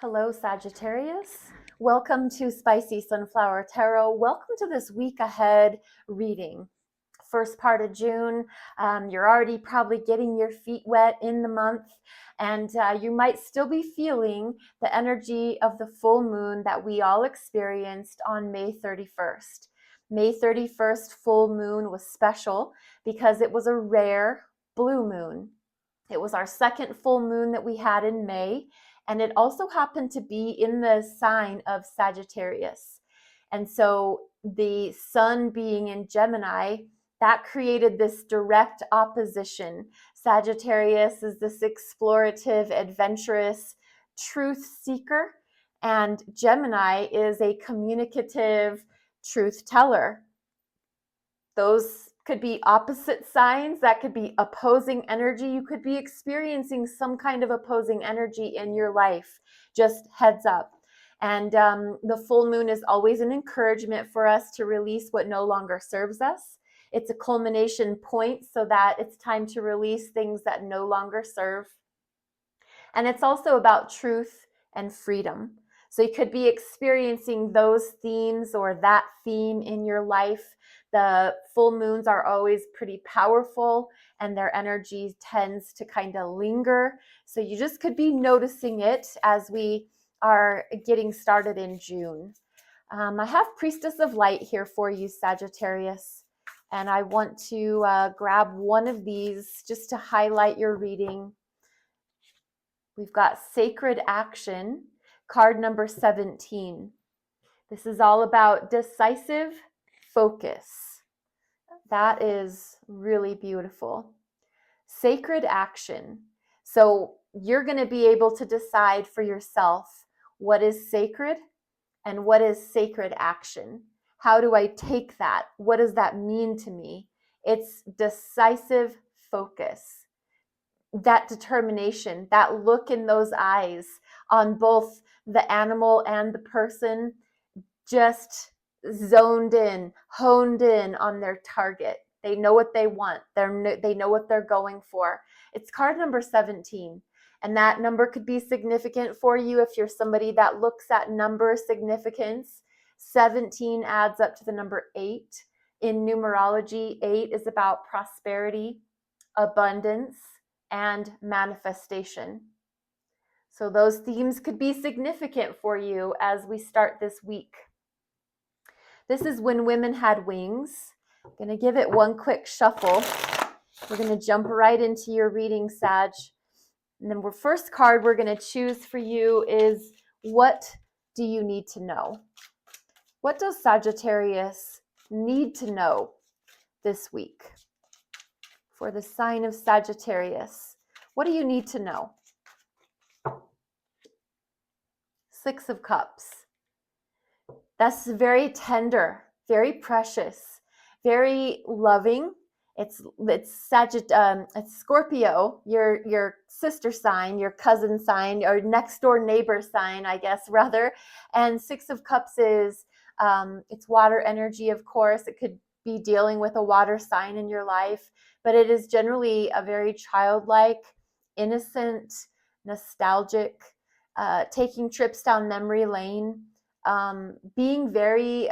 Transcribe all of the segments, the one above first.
Hello, Sagittarius. Welcome to Spicy Sunflower Tarot. Welcome to this week ahead reading. First part of June, you're already probably getting your feet wet in the month, and you might still be feeling the energy of the full moon that we all experienced on May 31st. May 31st full moon was special because it was a rare blue moon. It was our second full moon that we had in May, and it also happened to be in the sign of Sagittarius. And so the sun being in Gemini, that created this direct opposition. Sagittarius is this explorative, adventurous truth seeker, and Gemini is a communicative truth teller. Those could be opposite signs. That could be opposing energy. You could be experiencing some kind of opposing energy in your life. Just heads up. And the full moon is always an encouragement for us to release what no longer serves us. It's a culmination point so that it's time to release things that no longer serve. And it's also about truth and freedom. So you could be experiencing those themes or that theme in your life. The full moons are always pretty powerful and their energy tends to kind of linger. So you just could be noticing it as we are getting started in June. I have Priestess of Light here for you, Sagittarius. And I want to grab one of these just to highlight your reading. We've got Sacred Action, card number 17. This is all about decisive focus. That is really beautiful. Sacred action. So you're going to be able to decide for yourself what is sacred and what is sacred action. How do I take that? What does that mean to me? It's decisive focus. That determination, that look in those eyes on both the animal and the person, just zoned in, honed in on their target. They know what they want. They know what they're going for. It's card number 17. And that number could be significant for you if you're somebody that looks at number significance. 17 adds up to the number 8. In numerology, 8 is about prosperity, abundance, and manifestation. So those themes could be significant for you as we start this week. This is When Women Had Wings. I'm going to give it one quick shuffle. We're going to jump right into your reading, Sag. And then the first card we're going to choose for you is, what do you need to know? What does Sagittarius need to know this week? For the sign of Sagittarius, what do you need to know? 6 of Cups. That's very tender, very precious, very loving. It's Scorpio, your sister sign, your cousin sign, or next door neighbor sign, I guess, rather. And 6 of Cups is it's water energy, of course. It could be dealing with a water sign in your life, but it is generally a very childlike, innocent, nostalgic, taking trips down memory lane, being very,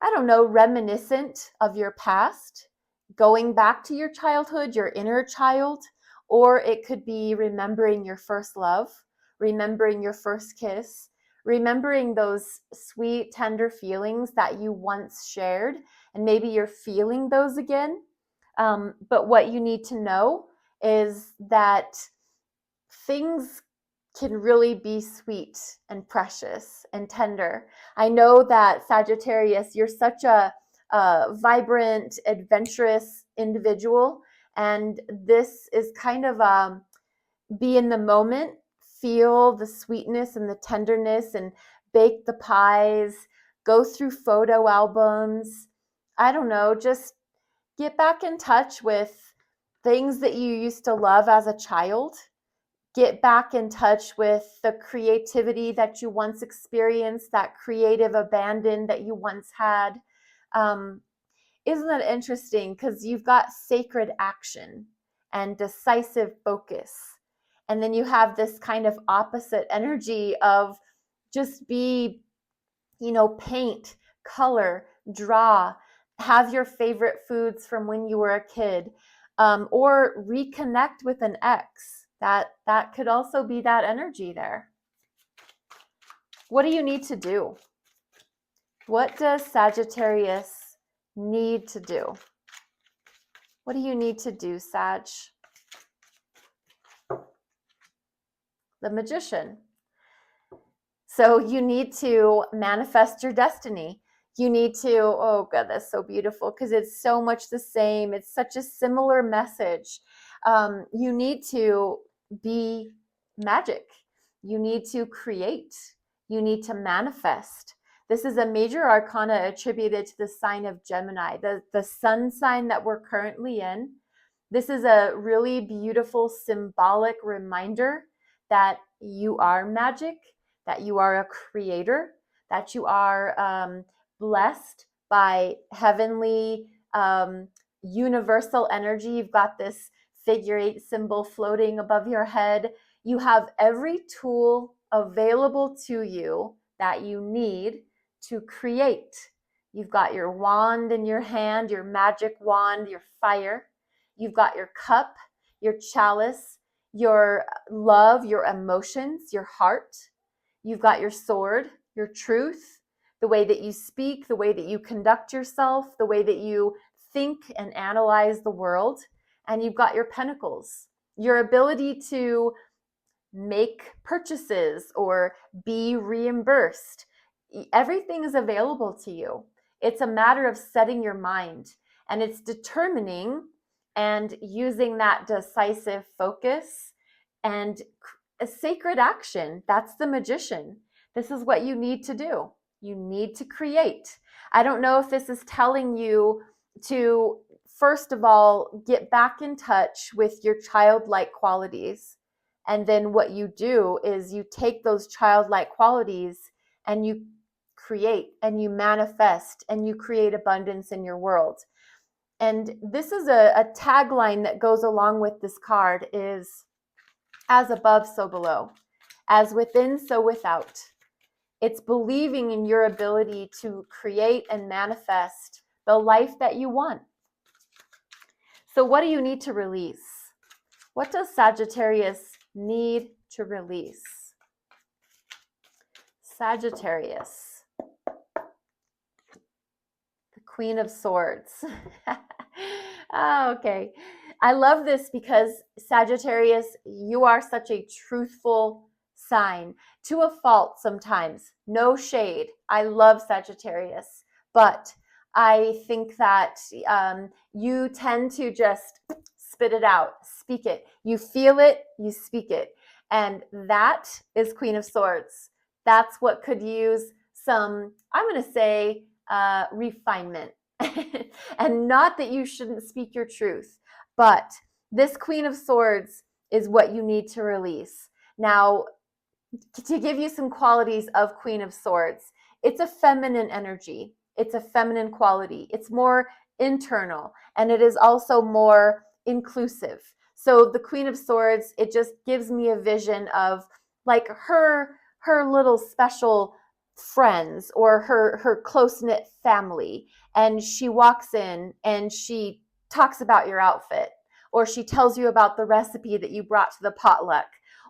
reminiscent of your past, going back to your childhood, your inner child, or it could be remembering your first love, remembering your first kiss, remembering those sweet, tender feelings that you once shared, and maybe you're feeling those again. But what you need to know is that things can really be sweet and precious and tender. I know that, Sagittarius, you're such a vibrant, adventurous individual, and this is kind of be in the moment, feel the sweetness and the tenderness, and bake the pies, go through photo albums. I don't know, just get back in touch with things that you used to love as a child. Get back in touch with the creativity that you once experienced, that creative abandon that you once had. Isn't that interesting? Because you've got sacred action and decisive focus. And then you have this kind of opposite energy of just be, paint, color, draw, have your favorite foods from when you were a kid, or reconnect with an ex. That could also be that energy there. What do you need to do? What does Sagittarius need to do? What do you need to do, Sag? The Magician. So you need to manifest your destiny. You need to, oh God, that's so beautiful because it's so much the same. It's such a similar message. You need to be magic. You need to create. You need to manifest. This is a major arcana attributed to the sign of Gemini, the sun sign that we're currently in. This is a really beautiful symbolic reminder that you are magic, that you are a creator, that you are blessed by heavenly universal energy. You've got this figure 8 symbol floating above your head. You have every tool available to you that you need to create. You've got your wand in your hand, your magic wand, your fire. You've got your cup, your chalice, your love, your emotions, your heart. You've got your sword, your truth, the way that you speak, the way that you conduct yourself, the way that you think and analyze the world. And you've got your pentacles, your ability to make purchases or be reimbursed. Everything is available to you. It's a matter of setting your mind, and it's determining and using that decisive focus and a sacred action. That's the Magician. This is what you need to do. You need to create. I don't know if this is telling you to, first of all, get back in touch with your childlike qualities. And then what you do is you take those childlike qualities and you create and you manifest and you create abundance in your world. And this is a tagline that goes along with this card is, as above, so below. As within, so without. It's believing in your ability to create and manifest the life that you want. So what do you need to release? What does Sagittarius need to release? Sagittarius, the Queen of Swords. Oh, okay. I love this because Sagittarius, you are such a truthful sign, to a fault sometimes. No shade. I love Sagittarius, but I think that you tend to just spit it out, speak it. You feel it, you speak it. And that is Queen of Swords. That's what could use some, I'm going to say, refinement. And not that you shouldn't speak your truth, but this Queen of Swords is what you need to release. Now, to give you some qualities of Queen of Swords, it's a feminine energy. It's a feminine quality. It's more internal, and it is also more inclusive. So the Queen of Swords, it just gives me a vision of like her little special friends or her close-knit family, and she walks in and she talks about your outfit, or she tells you about the recipe that you brought to the potluck,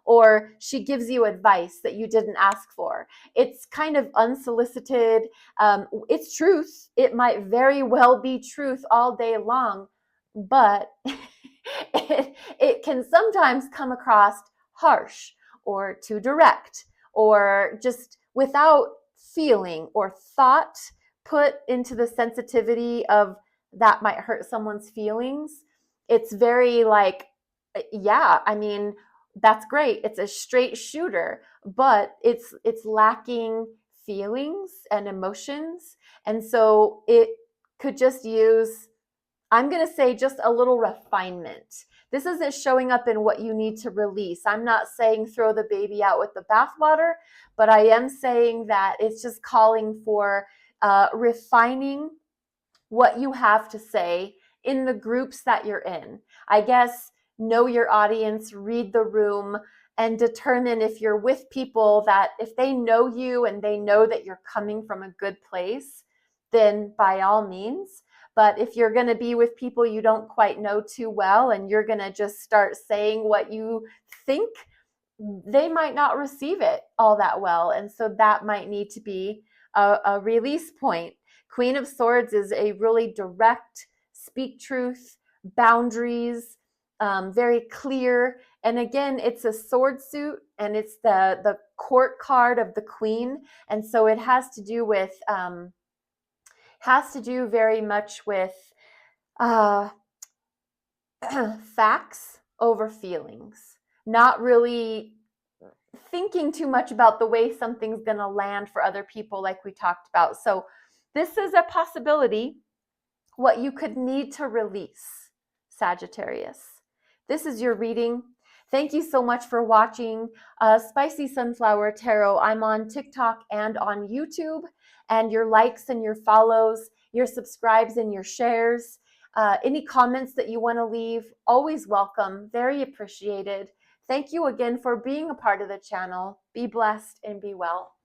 or she gives you advice that you didn't ask for. It's kind of unsolicited. It's truth. It might very well be truth all day long, but it can sometimes come across harsh or too direct or just without feeling or thought put into the sensitivity of that might hurt someone's feelings. It's very like, yeah, I mean, that's great. It's a straight shooter, but it's lacking feelings and emotions. And so it could just use, I'm going to say, just a little refinement. This isn't showing up in what you need to release. I'm not saying throw the baby out with the bathwater, but I am saying that it's just calling for refining what you have to say in the groups that you're in. I guess know your audience, read the room, and determine if you're with people that if they know you and they know that you're coming from a good place, then by all means. But if you're going to be with people you don't quite know too well and you're going to just start saying what you think, they might not receive it all that well. And so that might need to be a release point. Queen of Swords is a really direct, speak truth, boundaries, very clear. And again, it's a sword suit and it's the court card of the queen. And so it has to do with, very much with uh, facts over feelings, not really thinking too much about the way something's going to land for other people, like we talked about. So, this is a possibility, what you could need to release, Sagittarius. This is your reading. Thank you so much for watching Spicy Sunflower Tarot. I'm on TikTok and on YouTube, and your likes and your follows, your subscribes and your shares, any comments that you want to leave, always welcome, very appreciated. Thank you again for being a part of the channel. Be blessed and be well.